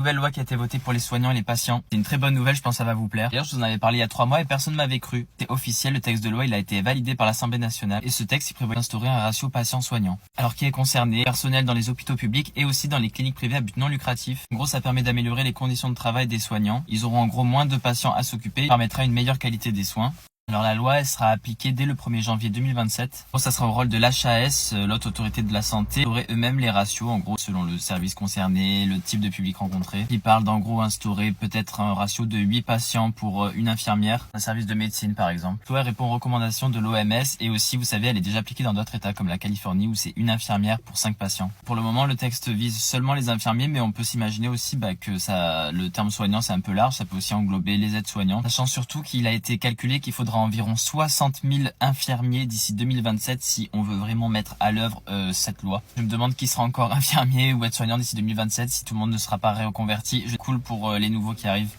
Nouvelle loi qui a été votée pour les soignants et les patients. C'est une très bonne nouvelle, je pense que ça va vous plaire. D'ailleurs, je vous en avais parlé il y a 3 mois et personne ne m'avait cru. C'est officiel, le texte de loi, il a été validé par l'Assemblée nationale et ce texte, il prévoit d'instaurer un ratio patient-soignant. Alors qui est concerné? Personnel dans les hôpitaux publics et aussi dans les cliniques privées à but non lucratif. En gros, ça permet d'améliorer les conditions de travail des soignants. Ils auront en gros moins de patients à s'occuper, permettra une meilleure qualité des soins. Alors la loi, elle sera appliquée dès le 1er janvier 2027. Bon, ça sera au rôle de l'HAS, l'Haute Autorité de la Santé, aurait eux-mêmes les ratios, en gros, selon le service concerné, le type de public rencontré. Ils parlent d'en gros instaurer peut-être un ratio de 8 patients pour une infirmière, un service de médecine par exemple. La loi répond aux recommandations de l'OMS et aussi, vous savez, elle est déjà appliquée dans d'autres états comme la Californie où c'est une infirmière pour 5 patients. Pour le moment, le texte vise seulement les infirmiers, mais on peut s'imaginer aussi que le terme soignant c'est un peu large, ça peut aussi englober les aides-soignants. Sachant surtout qu'il a été calculé qu'il faudra environ 60 000 infirmiers d'ici 2027 si on veut vraiment mettre à l'œuvre cette loi. Je me demande qui sera encore infirmier ou aide-soignant d'ici 2027 si tout le monde ne sera pas reconverti. Je cool pour les nouveaux qui arrivent.